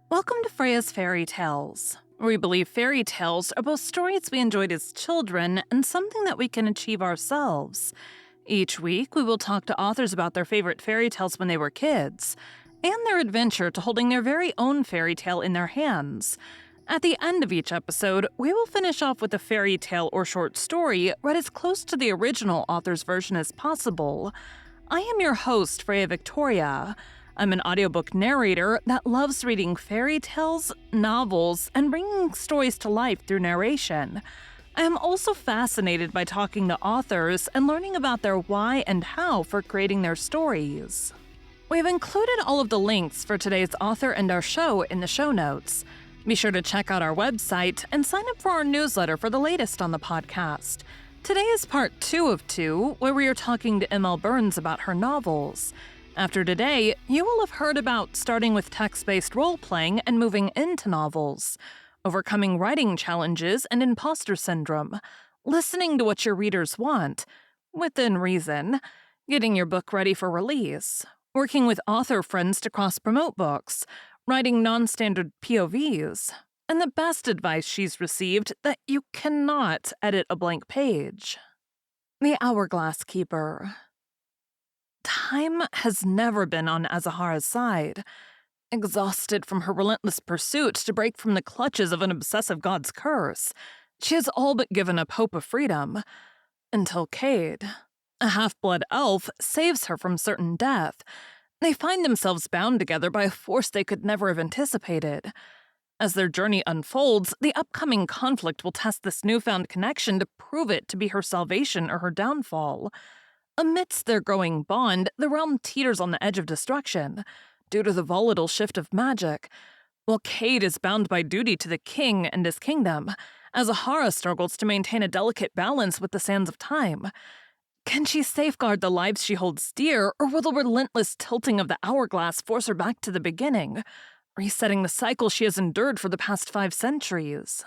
Welcome to Freya's Fairy Tales, where we believe fairy tales are both stories we enjoyed as children and something that we can achieve ourselves. Each week, we will talk to authors about their favorite fairy tales when they were kids, and their adventure to holding their very own fairy tale in their hands. At the end of each episode, we will finish off with a fairy tale or short story read as close to the original author's version as possible. I am your host, Freya Victoria. I'm an audiobook narrator that loves reading fairy tales, novels, and bringing stories to life through narration. I am also fascinated by talking to authors and learning about their why and how for creating their stories. We've included all of the links for today's author and our show in the show notes. Be sure to check out our website and sign up for our newsletter for the latest on the podcast. Today is part 2 of 2, where we are talking to M.L. Burns about her novels. After today, you will have heard about starting with text-based role-playing and moving into novels, overcoming writing challenges and imposter syndrome, listening to what your readers want, within reason, getting your book ready for release, working with author friends to cross-promote books, writing non-standard POVs, and the best advice she's received that you cannot edit a blank page. The Hourglass Keeper. Time has never been on Azahara's side. Exhausted from her relentless pursuit to break from the clutches of an obsessive god's curse, she has all but given up hope of freedom. Until Cade, a half-blood elf, saves her from certain death. They find themselves bound together by a force they could never have anticipated. As their journey unfolds, the upcoming conflict will test this newfound connection to prove it to be her salvation or her downfall. Amidst their growing bond, the realm teeters on the edge of destruction, due to the volatile shift of magic. While Cade is bound by duty to the king and his kingdom, Azahara struggles to maintain a delicate balance with the sands of time. Can she safeguard the lives she holds dear, or will the relentless tilting of the hourglass force her back to the beginning, resetting the cycle she has endured for the past 5 centuries?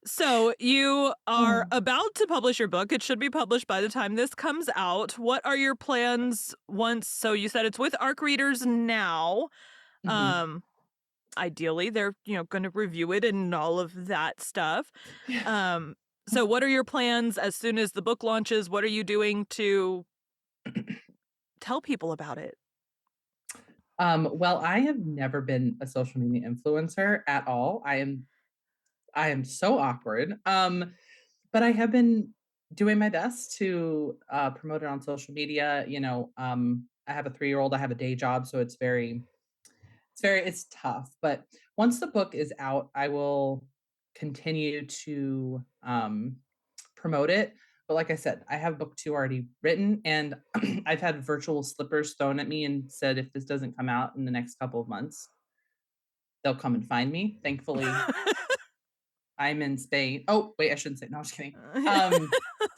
So, you are about to publish your book. It should be published by the time this comes out. What are your plans once? So, you said it's with ARC readers now. Mhm. Ideally, they're, going to review it and all of that stuff. So what are your plans as soon as the book launches? What are you doing to tell people about it? Well, I have never been a social media influencer at all. I am so awkward. But I have been doing my best to promote it on social media. I have a 3-year-old. I have a day job, so it's tough. But once the book is out, I will continue to promote it. But like I said, I have book 2 already written, and I've had virtual slippers thrown at me and said if this doesn't come out in the next couple of months, they'll come and find me. Thankfully, I'm in Spain. Oh, wait, I shouldn't say. No, I'm just kidding. Um,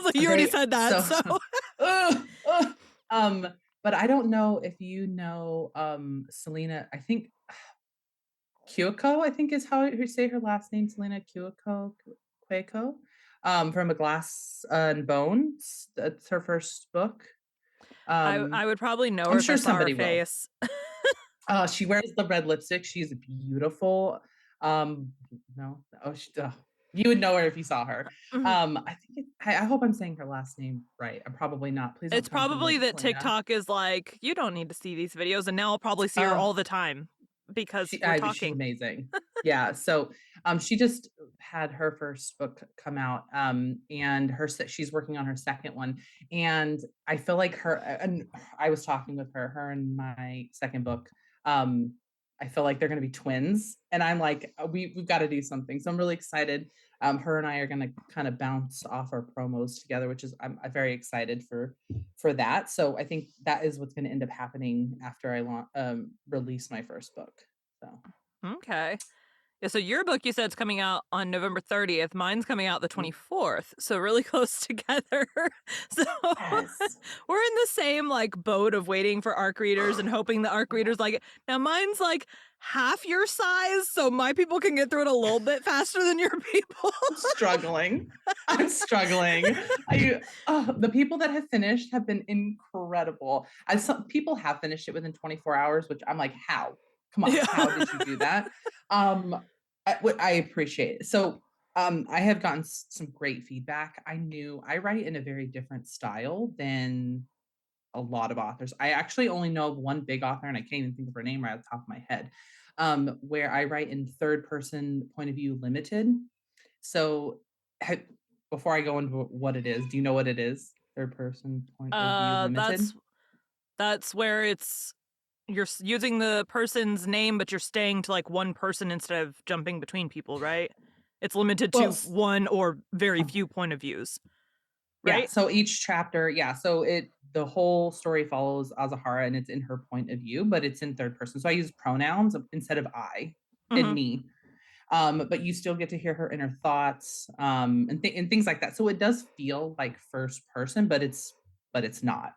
So you already said that, so, so ugh, ugh. um, but I don't know if you know Selena. I think Kyoko, I think is how you say her last name, Selena Cueco, from A Glass and Bones. That's her first book. I would probably know her I'm if I sure saw her somebody will. face. She wears the red lipstick. She's beautiful. Um, no, you would know her if you saw her. Mhm. I hope I'm saying her last name right. I'm probably not. Please don't It's come for probably me, that Selena. TikTok is like, you don't need to see these videos, and now I'll probably see her all the time because we're She's talking. amazing. Yeah. So, she just had her first book come out, and she's working on her second one, and I feel like and I was talking with her and my second book. Um, I feel like they're going to be twins, and I'm like, we've got to do something. So I'm really excited. Her and I are going to kind of bounce off our promos together, which is I'm very excited for that. So I think that is what's going to end up happening after I release my first book. So Okay. Yeah, so your book, you said it's coming out on November 30th. Mine's coming out the mm, 24th, so really close together. So yes, we're in the same boat of waiting for ARC readers and hoping the ARC readers like it. Now mine's half your size, so my people can get through it a little bit faster than your people. I'm struggling. I'm struggling. The people that have finished have been incredible. Some people have finished it within 24 hours, which I'm like, how? Come on, Yeah. how did you do that? I appreciate it. So, I have gotten some great feedback. I knew I write in a very different style than a lot of authors. I actually only know of one big author, and I can't even think of her name right off the top of my head, where I write in third person point of view limited. So, ha- before I go into what it is, do you know what it is? Third person point of view uh limited? that's that's where it's you're using the person's name, but you're staying to like one person instead of jumping between people, right? It's limited Well, to one or very few point of views, yeah, right? so each chapter, yeah, so the whole story follows Azahara and it's in her point of view, but it's in third person. So I use pronouns instead of I and Mm-hmm. me. But you still get to hear her inner thoughts, and things like that. So it does feel like first person, but it's not.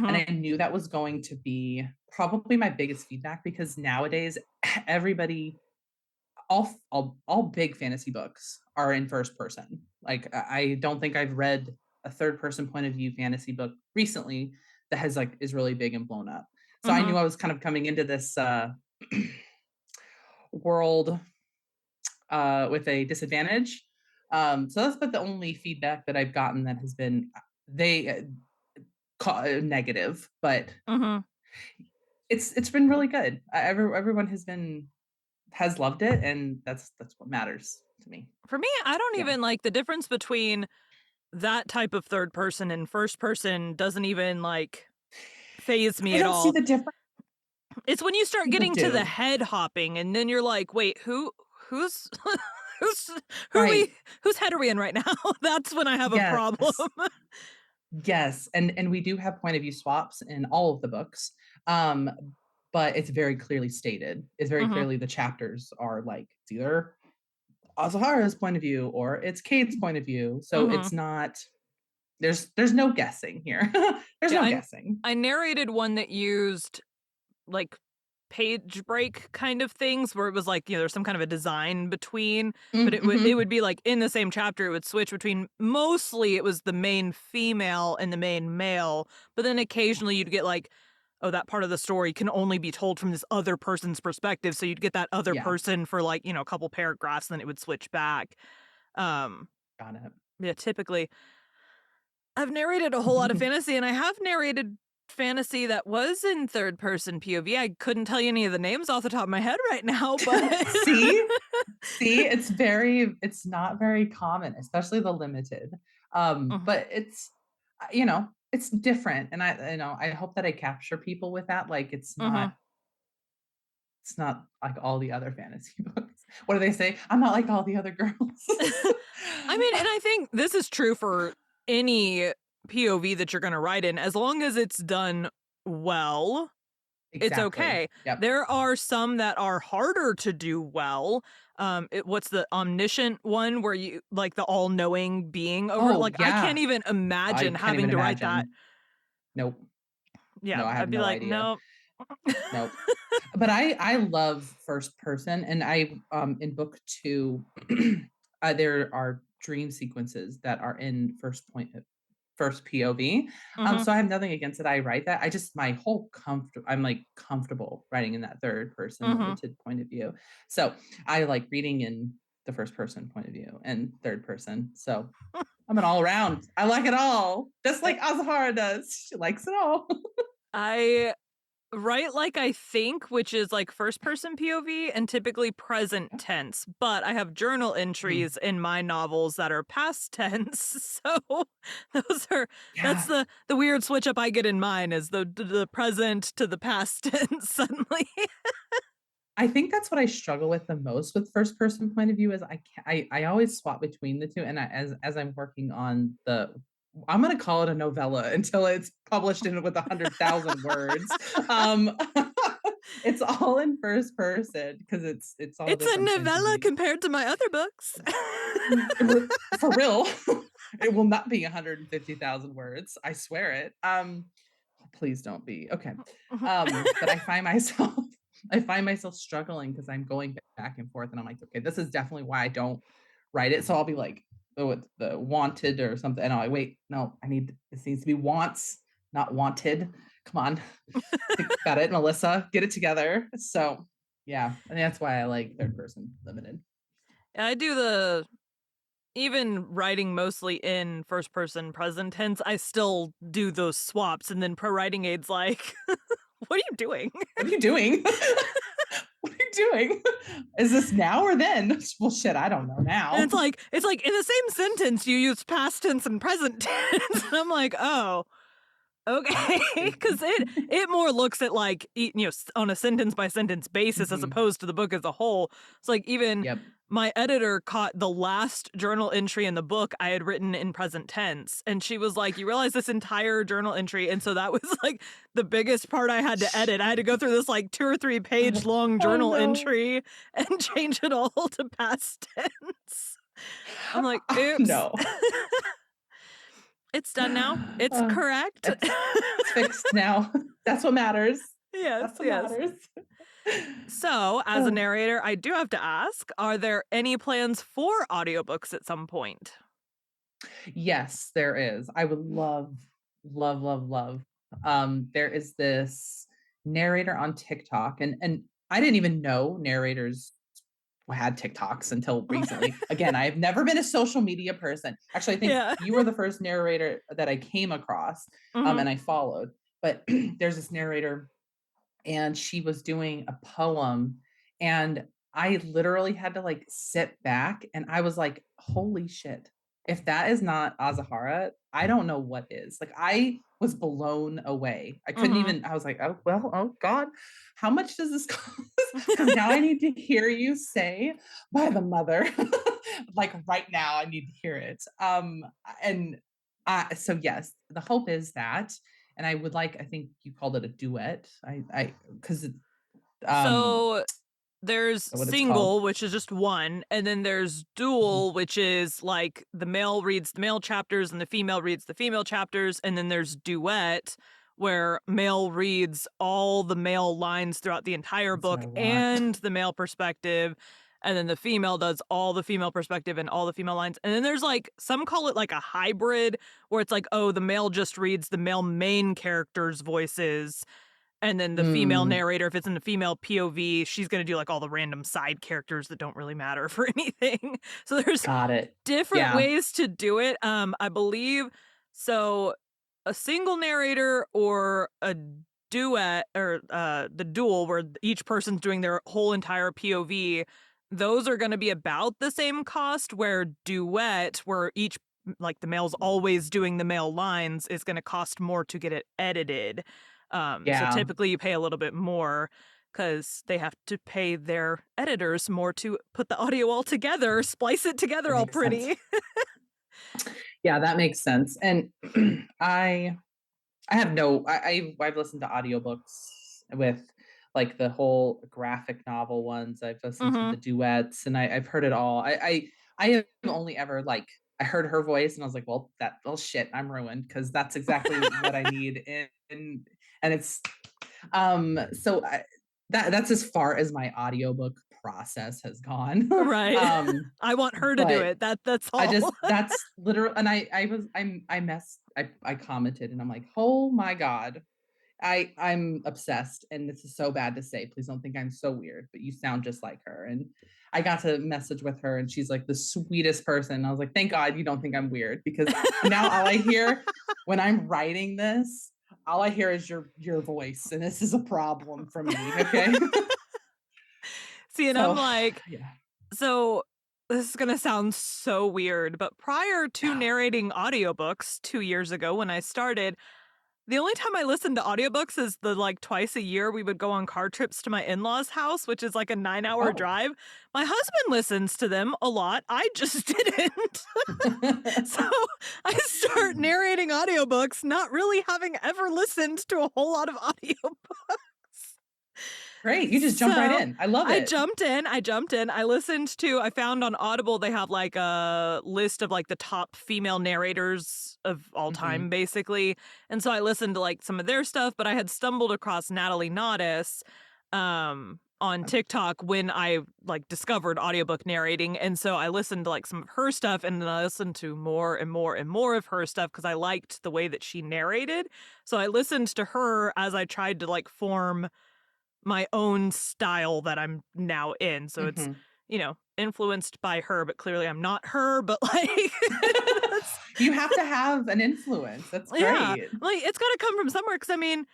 And Mm-hmm. I knew that was going to be probably my biggest feedback because nowadays everybody all big fantasy books are in first person. Like I don't think I've read a third person point of view fantasy book recently that has like is really big and blown up. So I Mm-hmm. knew I was kind of coming into this world with a disadvantage. So that's but the only feedback that I've gotten that has been they negative, but Mm-hmm. it's been really good. Everyone has loved it, and that's what matters to me. For me, I don't Yeah. even like the difference between that type of third person and first person doesn't even like phase me I at don't see all. the difference. It's when you start People getting to the do. head hopping and then you're like, "Wait, who's who's who are we Right. whose head are we in right now?" That's when I have a problem. Yes. Yes. And we do have point of view swaps in all of the books. Um, but it's very clearly stated. It's very Mhm. clearly the chapters are like it's either Azahara's point of view or it's Kate's point of view. So Mhm. it's not there's no guessing here. There's Yeah, no I guessing. I narrated one that used like page break kind of things where it was like, there's some kind of a design between, but it would Mm-hmm. be like in the same chapter it would switch between mostly it was the main female and the main male, but then occasionally you'd get like, oh, that part of the story can only be told from this other person's perspective, so you'd get that other Yeah, person for like, a couple paragraphs, then it would switch back. Um got it. yeah, typically I've narrated a whole lot of fantasy, and I have narrated fantasy that was in third person POV. I couldn't tell you any of the names off the top of my head right now, but See? See, it's not very common, especially the limited. Mhm, But it's different. And I hope that I capture people with that. Like mhm. it's not like all the other fantasy books. What do they say? I'm not like all the other girls. I mean, and I think this is true for any POV that you're gonna write in, as long as it's done well, it's Exactly. okay. Yep. There are some that are harder to do well. What's the omniscient one where you like the all-knowing being over Oh, like, I can't yeah. even I imagine can't even having to write that. imagine. Nope. Yeah, No, I have I'd be no like, idea. "No." Nope. But I love first person, and I in book 2, there are dream sequences that are in first POV. Mhm, So I have nothing against it. I write that. I just my whole I'm like comfortable writing in that third person mhm. limited point of view. So I like reading in the first person point of view and third person. So I'm an all around. I like it all, just I like Azahara does. She likes it all. I write like I think, which is like first person POV and typically present tense, but I have journal Mhm. entries in my novels that are past tense. So those are that's Yeah. the weird switch up I get in mine is the present to the past tense suddenly. I think that's what I struggle with the most with first person point of view is I ca I always swap between the 2, and as I'm working on I'm gonna call it a novella until it's published in with 100,000 words. Um, it's all in first person because it's all It's a different novella fantasy. compared to my other books. For real, it will not be 150,000 words, I swear it. Please don't be. Okay. But I find myself struggling because I'm going back and forth and I'm like, okay, this is definitely why I don't write it. So I'll be like, oh, it's the wanted or something. And I'm like, wait, no, this needs to be wants, not wanted. Come on. Think about it, Melissa. Get it together. So Yeah, I think that's why I like third person limited. And I do the even writing mostly in first person present tense, I still do those swaps, and then pro writing aid's like, what are you doing? What are you doing? What are you doing? Is this now or then? Well, shit, I don't know And now. it's like in the same sentence you use past tense and present tense. And I'm like, oh, okay, because it more looks at like on a sentence by sentence basis as Mhm. opposed to the book as a whole. It's like even Yep. my editor caught the last journal entry in the book I had written in present tense, and she was like, "You realize this entire journal entry?" And so that was like the biggest part I had to edit. I had to go through this like 2 or 3 page long Oh journal no. entry and change it all to past tense. I'm like, Oh, oops. no. It's done now. It's Uh, correct. it's fixed now. That's what matters. Yes, That's what yes. matters. So, as a Oh, narrator, I do have to ask, are there any plans for audiobooks at some point? yes, there is. I would love, love, love, love. There is this narrator on TikTok, and I didn't even know narrators had TikToks until recently. Again, I have never been a social media person. Actually, I think Yeah. you were the first narrator that I came across, Mhm. and I followed. But there's this narrator, and she was doing a poem, and I literally had to like sit back, and I was like, holy shit. If that is not Azahara, I don't know what is. Like, I was blown away. I couldn't Mhm. even, I was like, oh well, oh God, how much does this cost? Because now I need to hear you say by the mother. Like right now, I need to hear it. And so yes, the hope is that, and I would like, I think you called it a duet. Because So, there's what it's called. single, which is just one, and then there's Mhm. dual, which is like the male reads the male chapters and the female reads the female chapters, and then there's duet, where male reads all the male lines throughout the entire That's what book I want. and the male perspective, and then the female does all the female perspective and all the female lines. And then there's like some call it like a hybrid, where it's like, oh, the male just reads the male main characters' voices, and then the female Mm, narrator, if it's in the female POV, she's gonna do like all the random side characters that don't really matter for anything. So there's got it. different Yeah. ways to do it. I believe so. A single narrator or a duet or the duel where each person's doing their whole entire POV. Those are going to be about the same cost. Where duet, where each like the male's always doing the male lines, is going to cost more to get it edited. So Yeah. typically you pay a little bit more because they have to pay their editors more to put the audio all together, splice it That together all makes sense. pretty. Yeah, that makes sense. And I I have no I've listened to audiobooks with like the whole graphic novel ones. I've listened to Mhm. the duets, and I've heard it all. I have only ever like, I heard her voice and I was like, well, that, well shit, I'm ruined because that's exactly what I need. And it's so that's as far as my audiobook process has gone. Right. um I want her to do but it. That's I all. just, that's literal, and I messed, I commented and I'm like, oh my God. I'm obsessed, and this is so bad to say. Please don't think I'm so weird, but you sound just like her. And I got to message with her, and she's like the sweetest person. I was like, thank God you don't think I'm weird, because now all I hear when I'm writing this, all I hear is your voice, and this is a problem for me. Okay, See, and I'm so like, yeah. so this is gonna sound so weird, but prior to narrating audiobooks 2 years ago when I started, the only time I listened to audiobooks is the like twice a year we would go on car trips to my in-laws' house, which is like a 9 hour Oh. drive. My husband listens to them a lot. I just didn't. So I start narrating audiobooks, not really having ever listened to a whole lot of audiobooks. Great, you just jump right So in. I love I it. jumped in. I jumped in. I listened to, I found on Audible, they have like a list of like the top female narrators of all time, Mhm. basically. And so I listened to like some of their stuff, but I had stumbled across Natalie Nodis on TikTok when I like discovered audiobook narrating. And so I listened to like some of her stuff, and then I listened to more and more and more of her stuff because I liked the way that she narrated. So I listened to her as I tried to like form my own style that I'm now in. So it's, Mhm. influenced by her, but clearly I'm not her, but like that's You have to have an influence. That's yeah, great. like it's got to come from somewhere cuz I mean,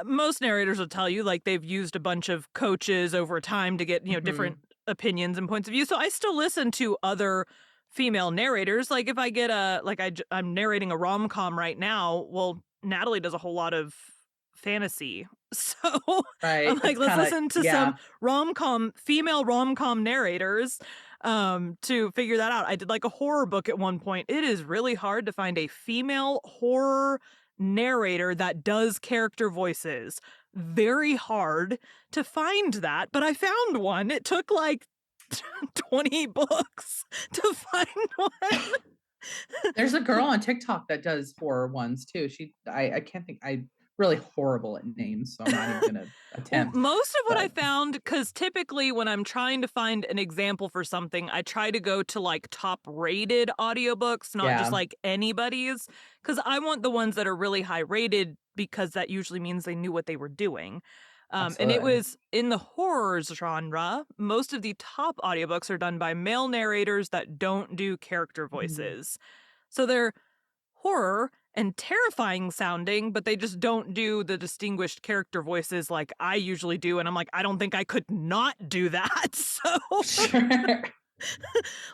most narrators will tell you like they've used a bunch of coaches over time to get different Mhm. opinions and points of view. So I still listen to other female narrators. Like if I get I'm narrating a rom com right now. Well, Natalie does a whole lot of fantasy, so I'm Right. like, It's let's kinda listen to some yeah. female rom com narrators to figure that out. I did like a horror book at one point. It is really hard to find a female horror narrator that does character voices. Very hard to find that, but I found one. It took like 20 books to find one. There's a girl on TikTok that does horror ones too. I can't think I'm really horrible at names, so I'm not even gonna Well, attempt. most of what I But found, because typically when I'm trying to find an example for something, I try to go to like top rated audiobooks, not just yeah, like anybody's, because I want the ones that are really high rated because that usually means they knew what they were doing. And it absolutely. was in the horrors genre. Most of the top audiobooks are done by male narrators that don't do character Mhm. voices. So they're horror and terrifying sounding, but they just don't do the distinguished character voices like I usually do. And I'm like, I don't think I could not do that. So, Sure.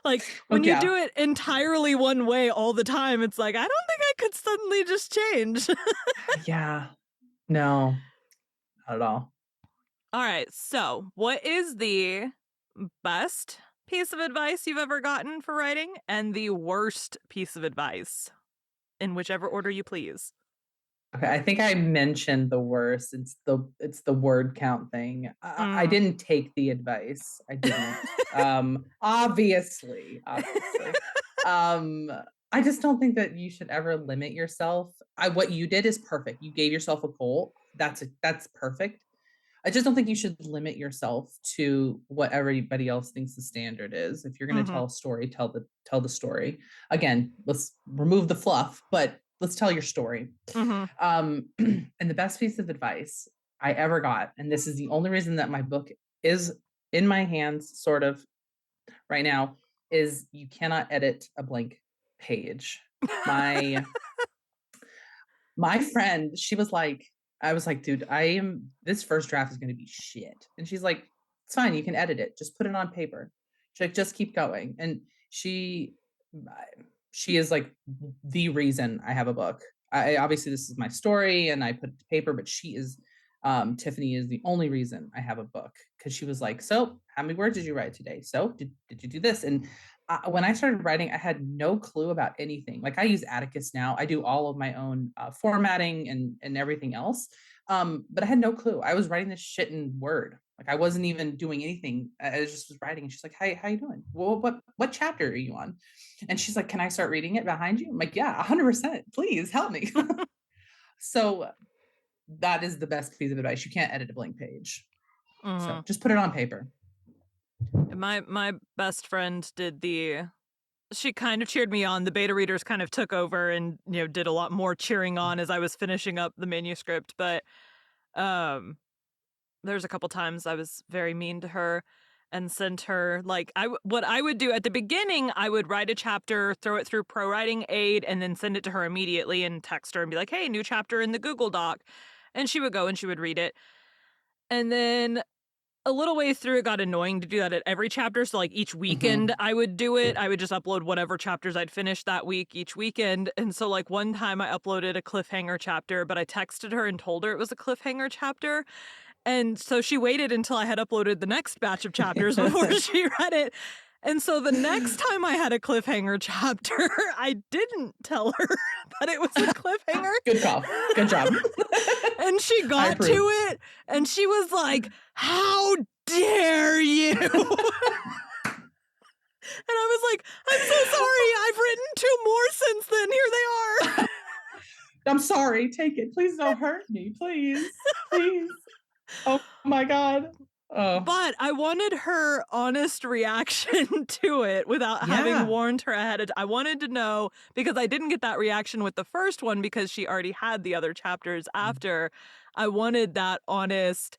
like, when Look, you yeah. do it entirely one way all the time, it's like, I don't think I could suddenly just change. Yeah. No, not at all. All right. So, what is the best piece of advice you've ever gotten for writing and the worst piece of advice in whichever order you please? Okay, I think I mentioned the worst. It's the word count thing. I Mm. didn't take the advice. I didn't. Obviously. Um, I just don't think that you should ever limit yourself. What you did is perfect. You gave yourself a goal. That's perfect. I just don't think you should limit yourself to what everybody else thinks the standard is. If you're going to Hmm. tell a story, tell the story. Again, let's remove the fluff, but let's tell your story. Hmm. And the best piece of advice I ever got, and this is the only reason that my book is in my hands, sort of right now, is you cannot edit a blank page. My my friend, she was like, I was like, dude, this first draft is going to be shit. And she's like, it's fine. You can edit it. Just put it on paper. She's like, just keep going. And she is like the reason I have a book. Obviously this is my story and I put it to paper, but Tiffany is the only reason I have a book because she was like, so how many words did you write today? So did you do this? And when I started writing, I had no clue about anything. Like I use Atticus now. I do all of my own formatting and everything else. But I had no clue. I was writing this shit in Word. Like I wasn't even doing anything. I just was writing. And she's like, "Hey, how you doing? Well, what chapter are you on?" And she's like, "Can I start reading it behind you?" I'm like, "Yeah, 100%. Please help me." So that is the best piece of advice. You can't edit a blank page. So Hmm. just put it on paper. My best friend did the she kind of cheered me on. The beta readers kind of took over and, did a lot more cheering on as I was finishing up the manuscript, but um there's a couple times I was very mean to her and sent her like what I would do at the beginning, I would write a chapter, throw it through Pro Writing Aid and then send it to her immediately and text her and be like, "Hey, new chapter in the Google Doc." And she would go and she would read it. And then a little way through, it got annoying to do that at every chapter. So, like, each weekend Mm-hmm. I would do it. I would just upload whatever chapters I'd finished that week each weekend. And so, like, one time I uploaded a cliffhanger chapter, but I texted her and told her it was a cliffhanger chapter. And so she waited until I had uploaded the next batch of chapters before she read it. And so the next time I had a cliffhanger chapter, I didn't tell her that it was a cliffhanger. Good call. Good job. And she I got to approve. it and she was like, "How dare you?" And I was like, "I'm so sorry. I've written two more since then. Here they are." I'm sorry. Take it. Please don't hurt me. Please. Please. Oh my God. Oh, But I wanted her honest reaction to it without having yeah. warned her ahead of I wanted to know because I didn't get that reaction with the first one because she already had the other chapters after. I wanted that honest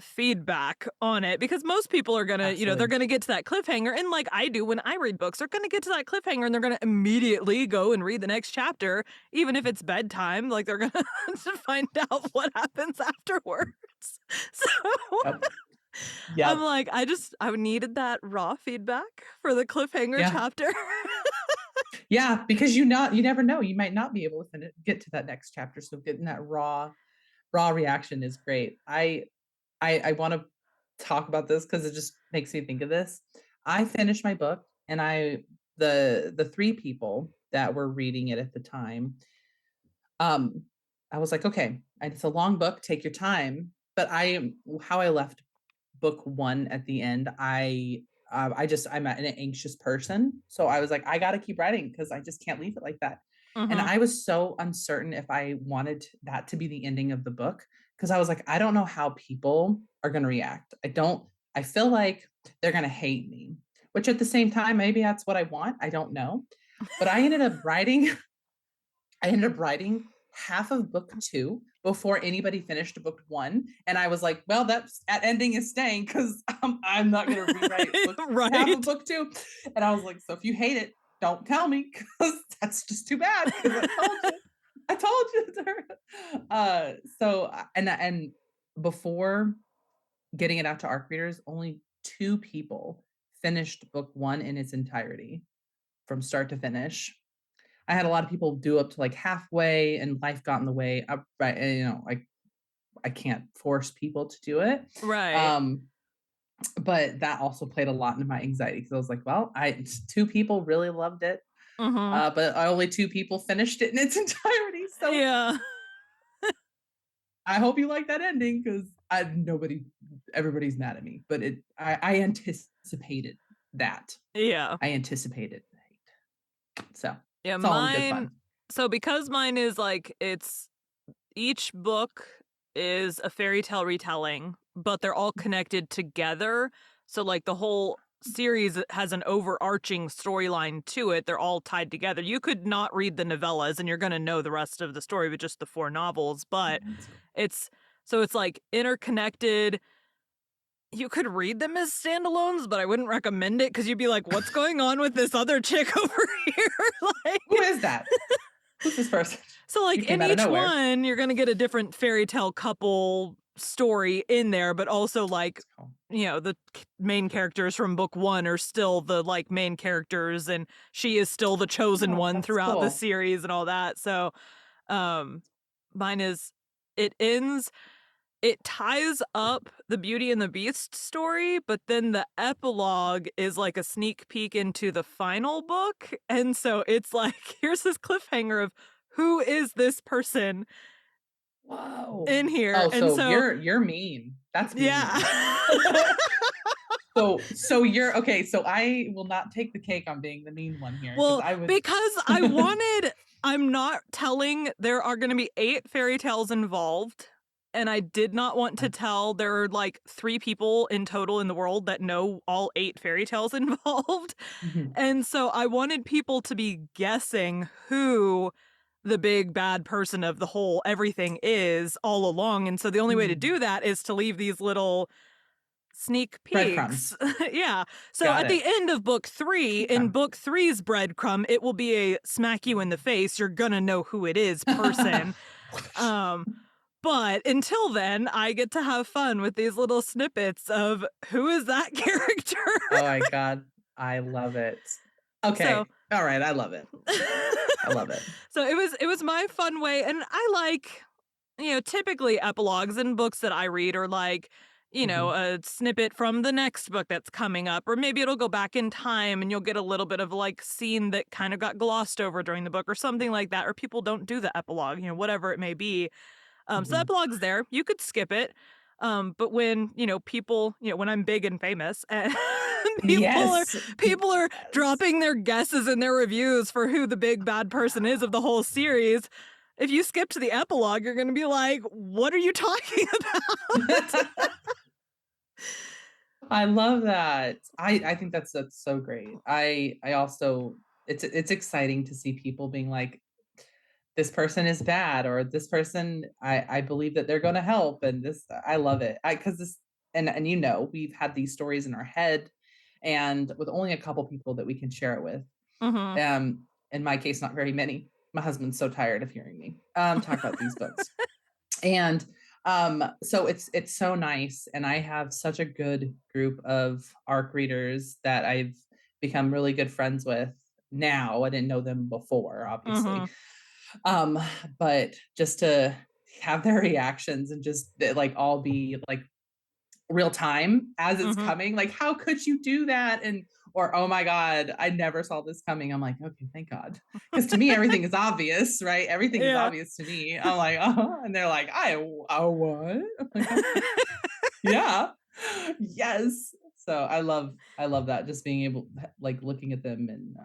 feedback on it because most people are gonna, they're Absolutely. gonna get to that cliffhanger. And like I do when I read books, they're gonna get to that cliffhanger and they're gonna immediately go and read the next chapter, even if it's bedtime. Like they're gonna to find out what happens afterwards. So Yep. I'm Yep. like, I needed that raw feedback for the cliffhanger Yeah. chapter. Yeah, because you never know, you might not be able to get to that next chapter, so getting that raw reaction is great. I wanna talk about this because it just makes me think of this. I finished my book and the 3 people that were reading it at the time, um, I was like, "Okay, it's a long book, take your time," but how I left book 1 at the end, I'm an anxious person, so I was like, "I gotta keep writing because I just can't leave it like that." And Mhm. I was so uncertain if I wanted that to be the ending of the book because I was like, "I don't know how people are gonna react. I feel like they're gonna hate me," which at the same time, maybe that's what I want, I don't know. But I ended up writing half of book 2 before anybody finished book 1, and I was like, "Well, that ending is staying because I'm not gonna rewrite book half of Right? book 2." And I was like, "So if you hate it, don't tell me because that's just too bad because I told you. I told you." And before getting it out to ARC readers, only 2 people finished book 1 in its entirety from start to finish. I had a lot of people do up to like halfway and life got in the way. Right. And, I can't force people to do it. Right. Um, but that also played a lot into my anxiety because I was like, well, 2 people really loved it. Mhm. But only 2 people finished it in its entirety. So Yeah. I hope you like that ending because everybody's mad at me. But I anticipated that. Yeah. I anticipated hate. So Yeah, it's all in good mine fun. so because mine is like it's each book is a fairy tale retelling, but they're all connected together. So like the whole series has an overarching storyline to it. They're all tied together. You could not read the novellas and you're going to know the rest of the story with just the 4 novels, but That's cool. it's it's like interconnected. You could read them as standalones, but I wouldn't recommend it because you'd be like, "What's going on with this other chick over here?" Who Like, is that? Who's this person? so, like, You came in out of each nowhere. one, you're gonna get a different fairy tale couple story in there, but also, like, That's cool. the main characters from book 1 are still the, like, main characters, and she is still the chosen Oh, one that's throughout the cool. series and all that, so, um, mine is it ends it ties up the Beauty and the Beast story, but then the epilogue is like a sneak peek into the final book, and so it's like, here's this cliffhanger of who is this person Whoa. in here, Oh, and so so you're mean. That's mean. yeah. So you're okay, so I will not take the cake on being the mean one here because Well, I would because I'm not telling there are gonna be 8 fairy tales involved, and I did not want to tell there are, like, 3 people in total in the world that know all 8 fairy tales involved, Mhm, and so I wanted people to be guessing who the big bad person of the whole everything is all along, and so the only way to mm. do that is to leave these little sneak peeks. Breadcrumbs. Yeah. So Got at the it. end of book 3, in Okay. book three's breadcrumb, it will be a smack you in the face, you're gonna know who it is person. Um, but until then, I get to have fun with these little snippets of who is that character? Oh my god, I love it. So Okay, alright, I love it. I love it. so it was my fun way, and I like, typically epilogues in books that I read are like, Mhm, a snippet from the next book that's coming up, or maybe it'll go back in time and you'll get a little bit of like scene that kind of got glossed over during the book or something like that, or people don't do the epilogue, whatever it may be. So the mhm. epilogue's there. You could skip it. But when, people, when I'm big and famous and people are Yes. people are Yes. dropping their guesses and their reviews for who the big bad person is of the whole series, if you skip to the epilogue, you're gonna be like, "What are you talking about?" I love that. I think that's so great. I also it's exciting to see people being like, this person is bad or this person I believe that they're going to help and this I love it. I because this and we've had these stories in our head, and with only a couple people that we can share it with. Mhm. In my case, not very many. My husband's so tired of hearing me talk about these books. And so it's so nice, and I have such a good group of ARC readers that I've become really good friends with now. I didn't know them before, obviously. Mhm. Um, but just to have their reactions and just like all be like real time as it's Mhm. coming, like, how could you do that? And or oh my god, I never saw this coming. I'm like, okay, thank god, because to me everything is obvious, right? Everything is Yeah. obvious to me. I'm like, and they're like, I what? I'm like, okay, yeah, yes. So I love that, just being able, like, looking at them and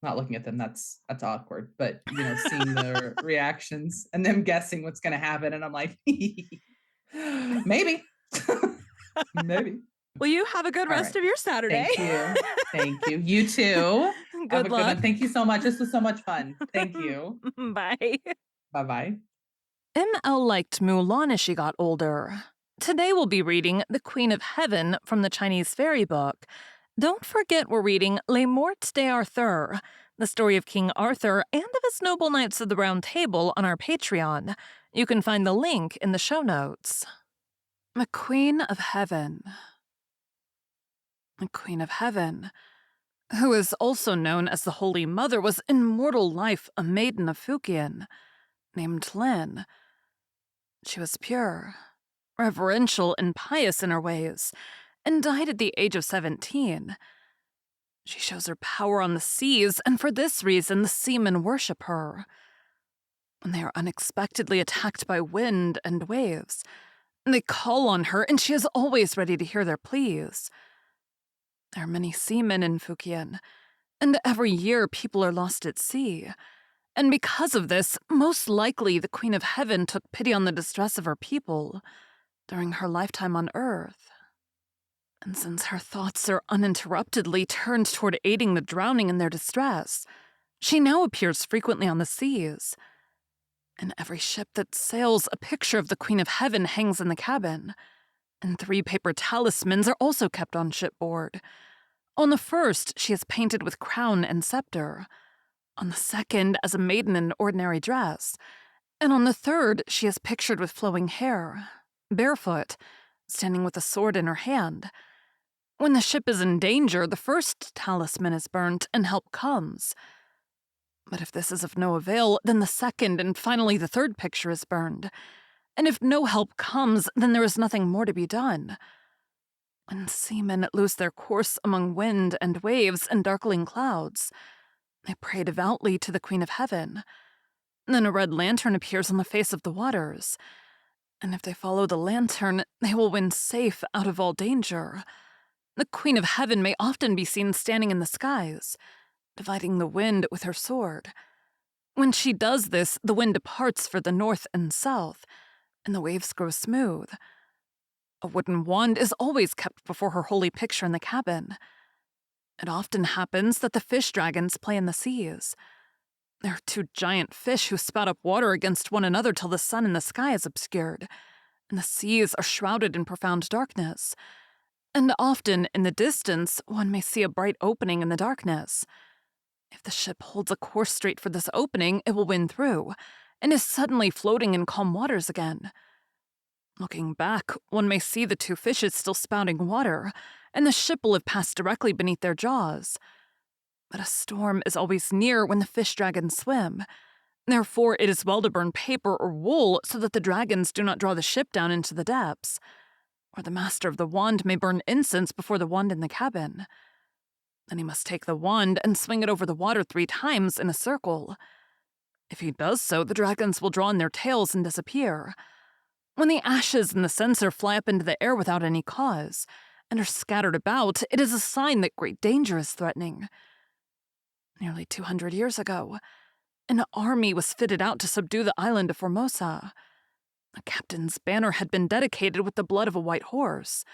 not looking at them, that's awkward, but seeing their reactions and them guessing what's going to happen, and I'm like, maybe. Maybe. Well, you have a good All rest right. of your Saturday. Thank you. Thank you. You too. Have Good a good luck. one. Thank you so much. This was so much fun. Thank you. Bye. Bye-bye. ML liked Mulan as she got older. Today we'll be reading The Queen of Heaven from the Chinese fairy book. Don't forget we're reading Les Morts d'Arthur, the story of King Arthur and of his noble knights of the Round Table on our Patreon. You can find the link in the show notes. The Queen of Heaven. The Queen of Heaven, who is also known as the Holy Mother, was in mortal life a maiden of Fujian named Lin. She was pure, reverential, and pious in her ways, and died at the age of 17. She shows her power on the seas, and for this reason the seamen worship her. When they are unexpectedly attacked by wind and waves, they call on her, and she is always ready to hear their pleas. There are many seamen in Fujian, and every year people are lost at sea. And because of this, most likely the Queen of Heaven took pity on the distress of her people during her lifetime on Earth. And since her thoughts are uninterruptedly turned toward aiding the drowning in their distress, she now appears frequently on the seas. In every ship that sails, a picture of the Queen of Heaven hangs in the cabin, and 3 paper talismans are also kept on shipboard. On the first, she is painted with crown and scepter. On the second, as a maiden in ordinary dress. And on the third, she is pictured with flowing hair, barefoot, standing with a sword in her hand. When the ship is in danger, the first talisman is burnt and help comes. But if this is of no avail, then the second and finally the third picture is burned. And if no help comes, then there is nothing more to be done. When seamen lose their course among wind and waves and darkling clouds, they pray devoutly to the Queen of Heaven. Then a red lantern appears on the face of the waters, and if they follow the lantern, they will win safe out of all danger. The Queen of Heaven may often be seen standing in the skies, dividing the wind with her sword. When she does this, the wind departs for the north and south, and the waves grow smooth. A wooden wand is always kept before her holy picture in the cabin. It often happens that the fish dragons play in the seas. There are 2 giant fish who spout up water against one another till the sun in the sky is obscured, and the seas are shrouded in profound darkness. And often, in the distance, one may see a bright opening in the darkness. If the ship holds a course straight for this opening, it will win through, and is suddenly floating in calm waters again. Looking back, one may see the 2 fishes still spouting water, and the ship will have passed directly beneath their jaws. But a storm is always near when the fish dragons swim. Therefore, it is well to burn paper or wool so that the dragons do not draw the ship down into the depths. Or the master of the wand may burn incense before the wand in the cabin. Then he must take the wand and swing it over the water 3 times in a circle. If he does so, the dragons will draw in their tails and disappear. When the ashes in the censer fly up into the air without any cause and are scattered about, it is a sign that great danger is threatening. Nearly 200 years ago, an army was fitted out to subdue the island of Formosa. The captain's banner had been dedicated with the blood of a white horse.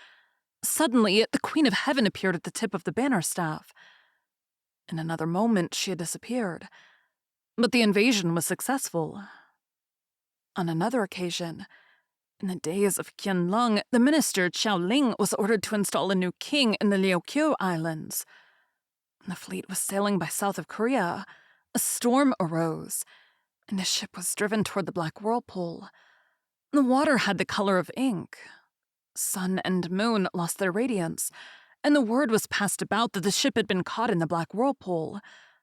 Suddenly, the Queen of Heaven appeared at the tip of the banner staff. In another moment, she had disappeared. But the invasion was successful. On another occasion, In the days of Qianlong, the minister Xiao Ling was ordered to install a new king in the Liuqiu Islands. When the fleet was sailing by south of Korea, a storm arose, and a ship was driven toward the black whirlpool. The water had the color of ink. Sun and moon lost their radiance, and the word was passed about that the ship had been caught in the black whirlpool,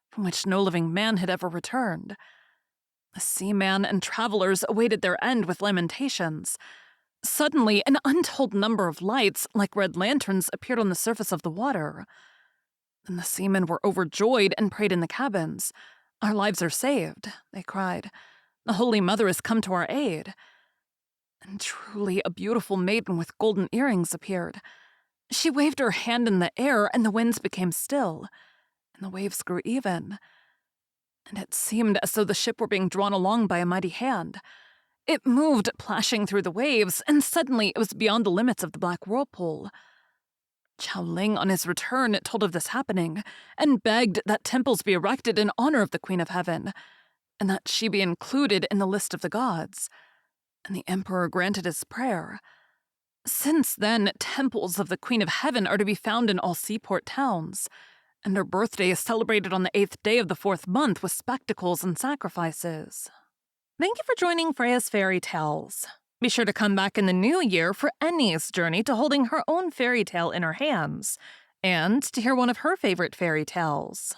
from which no living man had ever returned. The seaman and travelers awaited their end with lamentations. Suddenly, an untold number of lights, like red lanterns, appeared on the surface of the water. Then the seamen were overjoyed and prayed in the cabins. "Our lives are saved," they cried. "The Holy Mother has come to our aid." And truly, a beautiful maiden with golden earrings appeared. She waved her hand in the air, and the winds became still, and the waves grew even. And it seemed as though the ship were being drawn along by a mighty hand. It moved, plashing through the waves, and suddenly it was beyond the limits of the black whirlpool. Chao Ling, on his return, told of this happening, and begged that temples be erected in honor of the Queen of Heaven, and that she be included in the list of the gods. And the emperor granted his prayer. Since then, temples of the Queen of Heaven are to be found in all seaport towns, and her birthday is celebrated on the 8th day of the 4th month with spectacles and sacrifices. Thank you for joining Freya's Fairy Tales. Be sure to come back in the new year for Ennie's journey to holding her own fairy tale in her hands, and to hear one of her favorite fairy tales.